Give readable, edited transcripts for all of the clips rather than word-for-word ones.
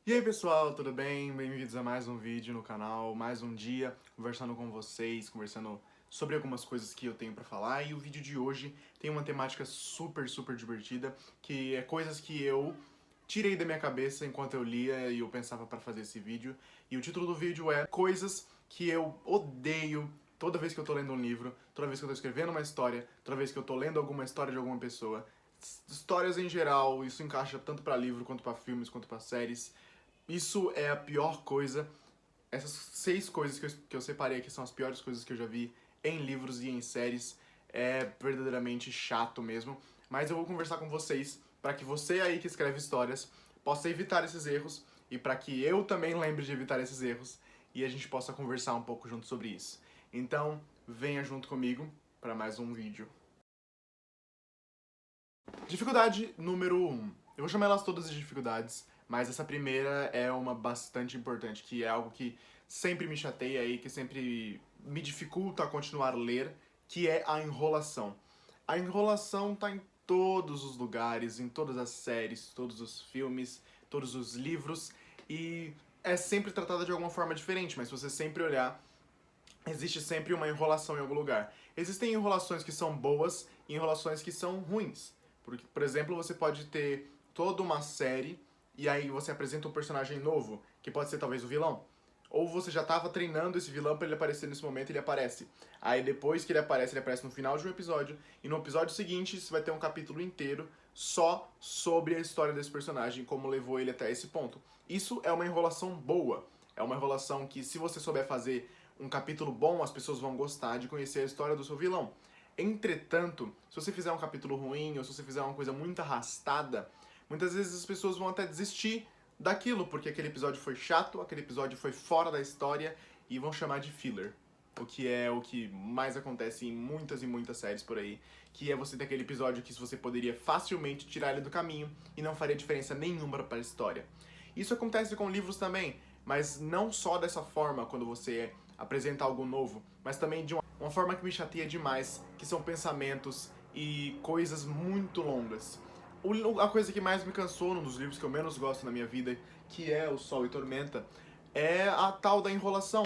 E aí pessoal, tudo bem? Bem-vindos a mais um vídeo no canal, mais um dia conversando com vocês, conversando sobre algumas coisas que eu tenho pra falar. E o vídeo de hoje tem uma temática super divertida, que é coisas que eu tirei da minha cabeça enquanto eu lia e eu pensava pra fazer esse vídeo. E o título do vídeo é Coisas que eu odeio toda vez que eu tô lendo um livro, toda vez que eu tô escrevendo uma história, toda vez que eu tô lendo alguma história de alguma pessoa. Histórias em geral, isso encaixa tanto pra livro, quanto pra filmes, quanto pra séries. Isso é a pior coisa. Essas 6 coisas que eu separei aqui são as piores coisas que eu já vi em livros e em séries. É verdadeiramente chato mesmo. Mas eu vou conversar com vocês para que você aí que escreve histórias possa evitar esses erros e para que eu também lembre de evitar esses erros e a gente possa conversar um pouco junto sobre isso. Então, venha junto comigo para mais um vídeo. Dificuldade número 1. Eu vou chamar elas todas de dificuldades, mas essa primeira é uma bastante importante, que é algo que sempre me chateia e que sempre me dificulta a continuar a ler, que é a enrolação. A enrolação tá em todos os lugares, em todas as séries, todos os filmes, todos os livros, e é sempre tratada de alguma forma diferente, mas se você sempre olhar, existe sempre uma enrolação em algum lugar. Existem enrolações que são boas e enrolações que são ruins. Porque, por exemplo, você pode ter toda uma série e aí você apresenta um personagem novo, que pode ser talvez o vilão. Ou você já estava treinando esse vilão para ele aparecer nesse momento e ele aparece. Aí depois que ele aparece no final de um episódio, e no episódio seguinte você vai ter um capítulo inteiro só sobre a história desse personagem, como levou ele até esse ponto. Isso é uma enrolação boa. É uma enrolação que, se você souber fazer um capítulo bom, as pessoas vão gostar de conhecer a história do seu vilão. Entretanto, se você fizer um capítulo ruim ou se você fizer uma coisa muito arrastada, muitas vezes as pessoas vão até desistir daquilo, porque aquele episódio foi chato, aquele episódio foi fora da história e vão chamar de filler. O que é o que mais acontece em muitas e muitas séries por aí, que é você ter aquele episódio que você poderia facilmente tirar ele do caminho e não faria diferença nenhuma para a história. Isso acontece com livros também, mas não só dessa forma quando você apresenta algo novo, mas também de uma forma que me chateia demais, que são pensamentos e coisas muito longas. A coisa que mais me cansou num dos livros que eu menos gosto na minha vida, que é O Sol e Tormenta, é a tal da enrolação,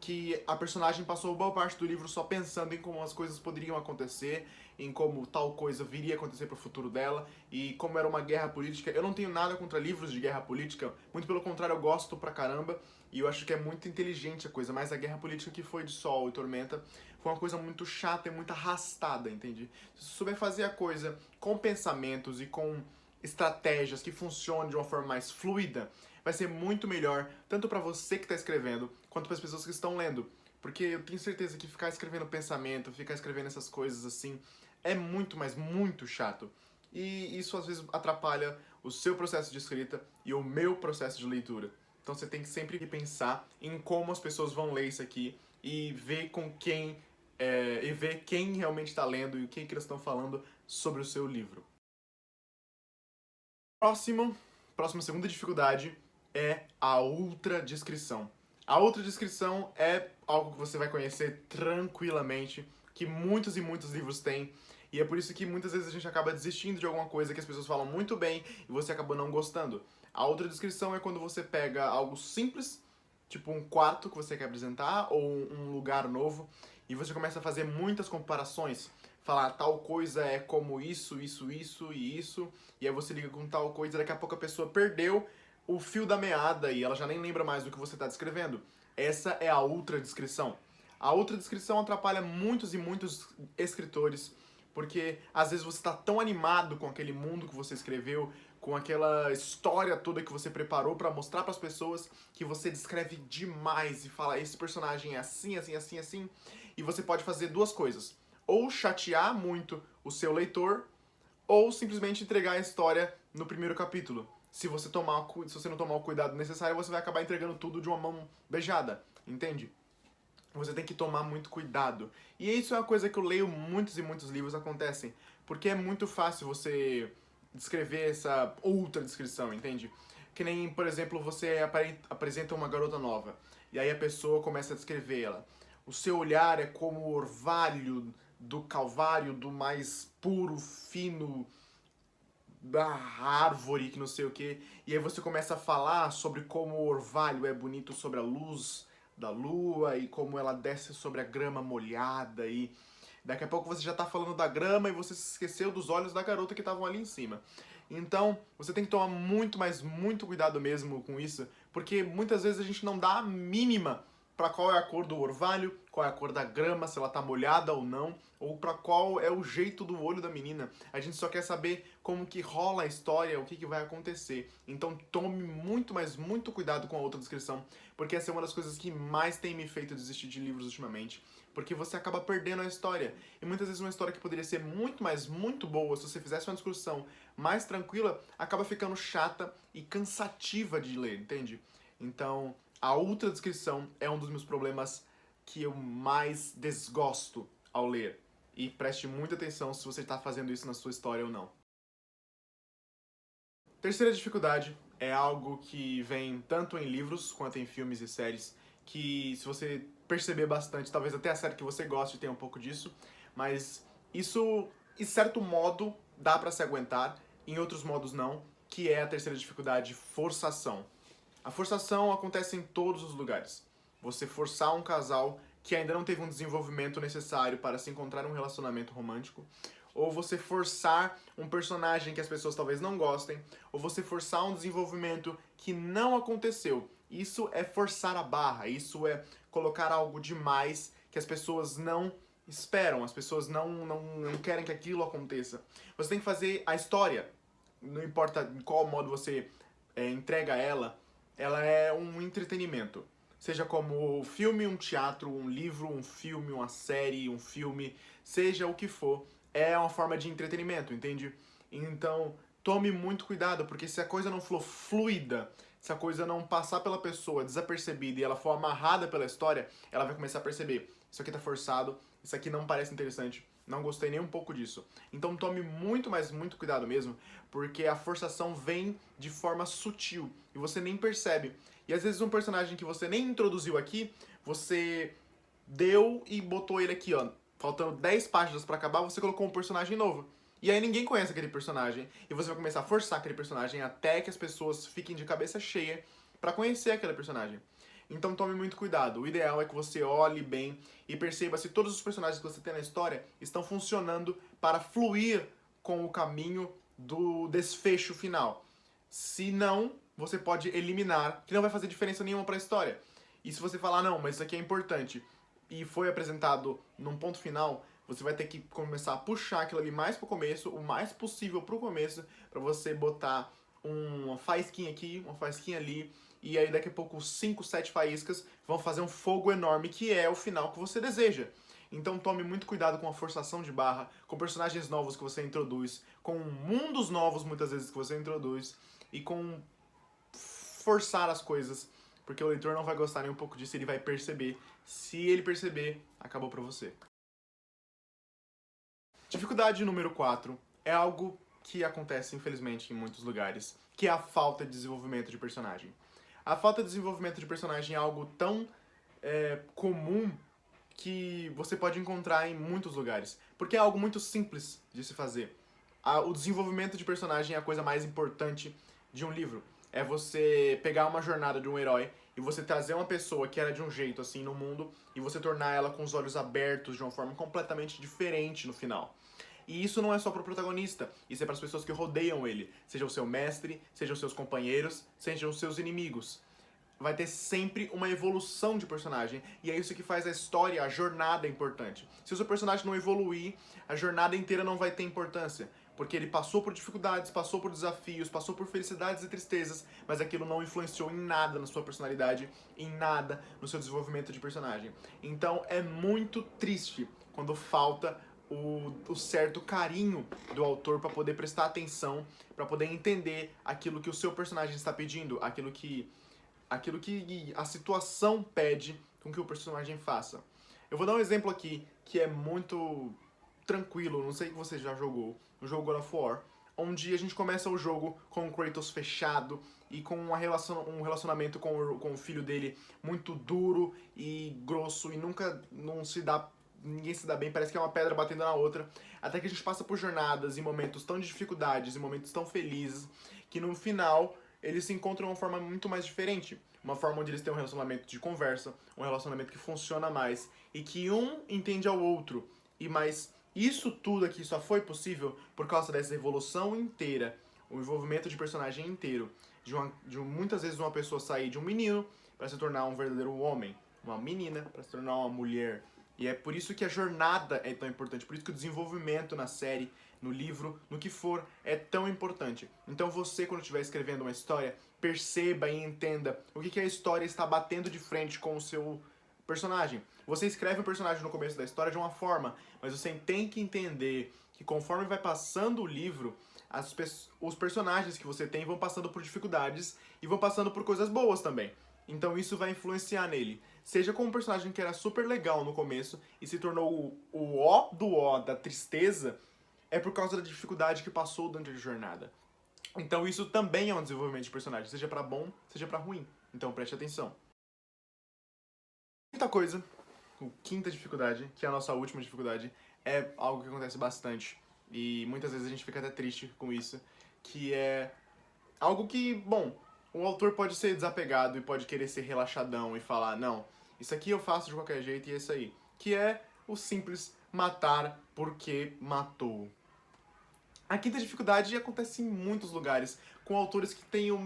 que a personagem passou boa parte do livro só pensando em como as coisas poderiam acontecer, em como tal coisa viria a acontecer pro futuro dela, e como era uma guerra política. Eu não tenho nada contra livros de guerra política, muito pelo contrário, eu gosto pra caramba, e eu acho que é muito inteligente a coisa, mas a guerra política que foi de Sol e Tormenta foi uma coisa muito chata e muito arrastada, entende? Se você souber fazer a coisa com pensamentos e com estratégias que funcionem de uma forma mais fluida, vai ser muito melhor, tanto para você que está escrevendo, quanto para as pessoas que estão lendo. Porque eu tenho certeza que ficar escrevendo pensamento, ficar escrevendo essas coisas assim, é muito, mas muito chato. E isso às vezes atrapalha o seu processo de escrita e o meu processo de leitura. Então você tem que sempre pensar em como as pessoas vão ler isso aqui e ver com quem e ver quem realmente está lendo e o que eles estão falando sobre o seu livro. Próxima segunda dificuldade é a ultra descrição. A ultra descrição é algo que você vai conhecer tranquilamente, que muitos e muitos livros têm, e é por isso que muitas vezes a gente acaba desistindo de alguma coisa que as pessoas falam muito bem e você acaba não gostando. A outra descrição é quando você pega algo simples, tipo um quarto que você quer apresentar ou um lugar novo, e você começa a fazer muitas comparações. Falar tal coisa é como isso e isso, e aí você liga com tal coisa, daqui a pouco a pessoa perdeu o fio da meada e ela já nem lembra mais do que você está descrevendo. Essa é a ultra descrição. A ultra descrição atrapalha muitos e muitos escritores, porque às vezes você está tão animado com aquele mundo que você escreveu, com aquela história toda que você preparou para mostrar para as pessoas, que você descreve demais e fala esse personagem é assim, assim, assim, assim, e você pode fazer duas coisas: ou chatear muito o seu leitor, ou simplesmente entregar a história no primeiro capítulo. Se você não tomar o cuidado necessário, você vai acabar entregando tudo de uma mão beijada, entende? Você tem que tomar muito cuidado. E isso é uma coisa que eu leio muitos e muitos livros acontecem, porque é muito fácil você descrever essa outra descrição, entende? Que nem, por exemplo, você apresenta uma garota nova, e aí a pessoa começa a descrever ela. O seu olhar é como o orvalho do calvário, do mais puro, fino, da árvore, que não sei o que, e aí você começa a falar sobre como o orvalho é bonito sobre a luz da lua e como ela desce sobre a grama molhada e daqui a pouco você já tá falando da grama e você se esqueceu dos olhos da garota que estavam ali em cima. Então, você tem que tomar muito, mas muito cuidado mesmo com isso, porque muitas vezes a gente não dá a mínima para qual é a cor do orvalho, qual é a cor da grama, se ela tá molhada ou não, ou para qual é o jeito do olho da menina. A gente só quer saber como que rola a história, o que que vai acontecer. Então tome muito, mas muito cuidado com a outra descrição, porque essa é uma das coisas que mais tem me feito desistir de livros ultimamente, porque você acaba perdendo a história. E muitas vezes uma história que poderia ser muito, mas muito boa, se você fizesse uma discussão mais tranquila, acaba ficando chata e cansativa de ler, entende? Então, a ultra descrição é um dos meus problemas que eu mais desgosto ao ler. E preste muita atenção se você está fazendo isso na sua história ou não. Terceira dificuldade é algo que vem tanto em livros quanto em filmes e séries, que se você perceber bastante, talvez até a série que você goste tenha um pouco disso, mas isso, em certo modo, dá pra se aguentar, em outros modos não, que é a terceira dificuldade, forçação. A forçação acontece em todos os lugares. Você forçar um casal que ainda não teve um desenvolvimento necessário para se encontrar em um relacionamento romântico, ou você forçar um personagem que as pessoas talvez não gostem, ou você forçar um desenvolvimento que não aconteceu. Isso é forçar a barra, isso é colocar algo demais que as pessoas não esperam, as pessoas não querem que aquilo aconteça. Você tem que fazer a história, não importa em qual modo você entrega ela é um entretenimento. Seja como filme, um teatro, um livro, um filme, uma série, um filme, seja o que for, é uma forma de entretenimento, entende? Então, tome muito cuidado, porque se a coisa não for fluida, se a coisa não passar pela pessoa desapercebida e ela for amarrada pela história, ela vai começar a perceber: isso aqui tá forçado, isso aqui não parece interessante, não gostei nem um pouco disso. Então tome muito, mas muito cuidado mesmo, porque a forçação vem de forma sutil e você nem percebe. E às vezes um personagem que você nem introduziu aqui, você deu e botou ele aqui, ó. Faltando 10 páginas pra acabar, você colocou um personagem novo. E aí ninguém conhece aquele personagem. E você vai começar a forçar aquele personagem até que as pessoas fiquem de cabeça cheia pra conhecer aquele personagem. Então tome muito cuidado. O ideal é que você olhe bem e perceba se todos os personagens que você tem na história estão funcionando para fluir com o caminho do desfecho final. Se não, você pode eliminar, que não vai fazer diferença nenhuma para a história. E se você falar, não, mas isso aqui é importante, e foi apresentado num ponto final, você vai ter que começar a puxar aquilo ali mais pro começo, o mais possível pro começo, para você botar uma faísquinha aqui, uma faísquinha ali, e aí daqui a pouco 5, 7 faíscas vão fazer um fogo enorme, que é o final que você deseja. Então tome muito cuidado com a forçação de barra, com personagens novos que você introduz, com mundos novos muitas vezes que você introduz, e com forçar as coisas, porque o leitor não vai gostar nem um pouco disso, ele vai perceber. Se ele perceber, acabou pra você. Dificuldade número 4 é algo que acontece, infelizmente, em muitos lugares, que é a falta de desenvolvimento de personagem. A falta de desenvolvimento de personagem é algo tão comum que você pode encontrar em muitos lugares, porque é algo muito simples de se fazer. O desenvolvimento de personagem é a coisa mais importante de um livro. É você pegar uma jornada de um herói e você trazer uma pessoa que era de um jeito assim no mundo e você tornar ela com os olhos abertos de uma forma completamente diferente no final. E isso não é só pro protagonista, isso é para as pessoas que rodeiam ele, seja o seu mestre, seja os seus companheiros, seja os seus inimigos. Vai ter sempre uma evolução de personagem, e é isso que faz a história, a jornada importante. Se o seu personagem não evoluir, a jornada inteira não vai ter importância, porque ele passou por dificuldades, passou por desafios, passou por felicidades e tristezas, mas aquilo não influenciou em nada na sua personalidade, em nada no seu desenvolvimento de personagem. Então é muito triste quando falta o certo carinho do autor para poder prestar atenção, para poder entender aquilo que o seu personagem está pedindo, aquilo que a situação pede com que o personagem faça. Eu vou dar um exemplo aqui que é muito tranquilo, não sei que você já jogou, o jogo God of War, onde a gente começa o jogo com o Kratos fechado e com um relacionamento com o filho dele muito duro e grosso e nunca não se dá ninguém se dá bem, parece que é uma pedra batendo na outra, até que a gente passa por jornadas e momentos tão de dificuldades e momentos tão felizes, que no final eles se encontram de uma forma muito mais diferente. Uma forma onde eles têm um relacionamento de conversa, um relacionamento que funciona mais, e que um entende ao outro. E mais, isso tudo aqui só foi possível por causa dessa evolução inteira, o envolvimento de personagem inteiro, muitas vezes uma pessoa sair de um menino para se tornar um verdadeiro homem, uma menina para se tornar uma mulher. E é por isso que a jornada é tão importante, por isso que o desenvolvimento na série, no livro, no que for, é tão importante. Então você, quando estiver escrevendo uma história, perceba e entenda o que a história está batendo de frente com o seu personagem. Você escreve um personagem no começo da história de uma forma, mas você tem que entender que conforme vai passando o livro, os personagens que você tem vão passando por dificuldades e vão passando por coisas boas também. Então isso vai influenciar nele. Seja com um personagem que era super legal no começo e se tornou o ó do ó da tristeza, é por causa da dificuldade que passou durante a jornada. Então isso também é um desenvolvimento de personagem, seja pra bom, seja pra ruim. Então preste atenção. Quinta coisa, quinta dificuldade, que é a nossa última dificuldade, é algo que acontece bastante. E muitas vezes a gente fica até triste com isso, que é algo que, bom, o autor pode ser desapegado e pode querer ser relaxadão e falar, não, isso aqui eu faço de qualquer jeito e é isso aí. Que é o simples matar porque matou. A quinta dificuldade acontece em muitos lugares, com autores que têm o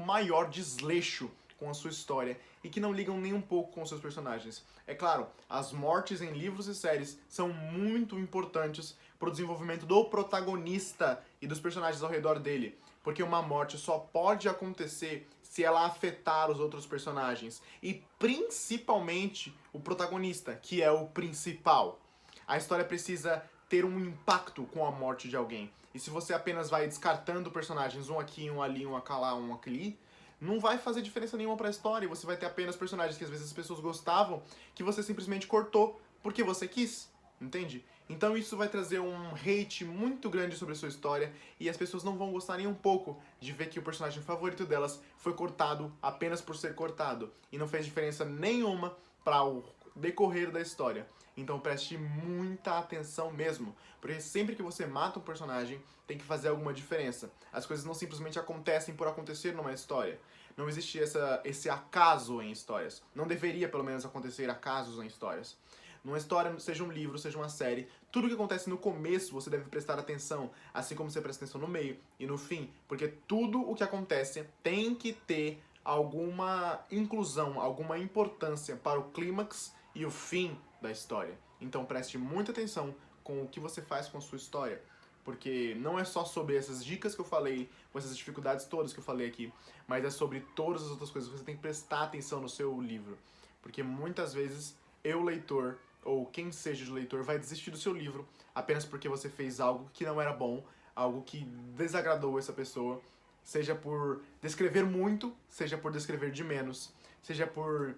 maior desleixo com a sua história e que não ligam nem um pouco com os seus personagens. É claro, as mortes em livros e séries são muito importantes para o desenvolvimento do protagonista e dos personagens ao redor dele, porque uma morte só pode acontecer se ela afetar os outros personagens e principalmente o protagonista, que é o principal. A história precisa ter um impacto com a morte de alguém. E se você apenas vai descartando personagens, um aqui, um ali, um acolá, um aqui, não vai fazer diferença nenhuma pra história. Você vai ter apenas personagens que às vezes as pessoas gostavam, que você simplesmente cortou porque você quis, entende? Então isso vai trazer um hate muito grande sobre a sua história e as pessoas não vão gostar nem um pouco de ver que o personagem favorito delas foi cortado apenas por ser cortado e não fez diferença nenhuma para o decorrer da história. Então preste muita atenção mesmo, porque sempre que você mata um personagem, tem que fazer alguma diferença. As coisas não simplesmente acontecem por acontecer numa história. Não existe esse acaso em histórias. Não deveria, pelo menos, acontecer acasos em histórias. Numa história, seja um livro, seja uma série, tudo que acontece no começo você deve prestar atenção, assim como você presta atenção no meio e no fim, porque tudo o que acontece tem que ter alguma inclusão, alguma importância para o clímax e o fim da história. Então preste muita atenção com o que você faz com a sua história, porque não é só sobre essas dicas que eu falei, com essas dificuldades todas que eu falei aqui, mas é sobre todas as outras coisas que você tem que prestar atenção no seu livro, porque muitas vezes eu, leitor, ou quem seja de leitor, vai desistir do seu livro apenas porque você fez algo que não era bom, algo que desagradou essa pessoa, seja por descrever muito, seja por descrever de menos, seja por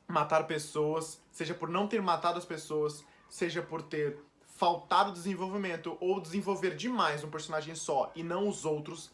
matar pessoas, seja por não ter matado as pessoas, seja por ter faltado desenvolvimento ou desenvolver demais um personagem só e não os outros,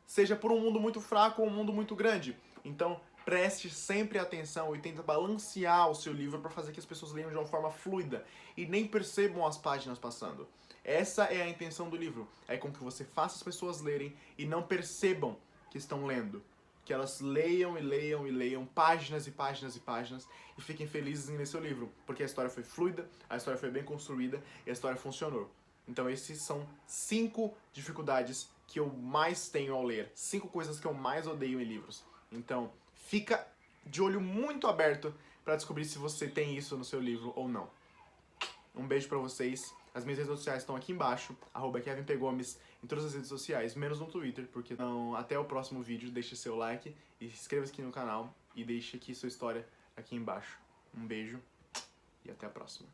seja por um mundo muito fraco ou um mundo muito grande. Então, preste sempre atenção e tenta balancear o seu livro para fazer que as pessoas leiam de uma forma fluida e nem percebam as páginas passando. Essa é a intenção do livro, é com que você faça as pessoas lerem e não percebam que estão lendo. Que elas leiam e leiam e leiam páginas e páginas e páginas e fiquem felizes em ler seu livro, porque a história foi fluida, a história foi bem construída e a história funcionou. Então esses são 5 dificuldades que eu mais tenho ao ler, 5 coisas que eu mais odeio em livros. Então fica de olho muito aberto para descobrir se você tem isso no seu livro ou não. Um beijo pra vocês. As minhas redes sociais estão aqui embaixo, @KevinPGomes em todas as redes sociais, menos no Twitter, porque não. Até o próximo vídeo, deixe seu like e se inscreva aqui no canal e deixe aqui sua história aqui embaixo. Um beijo e até a próxima.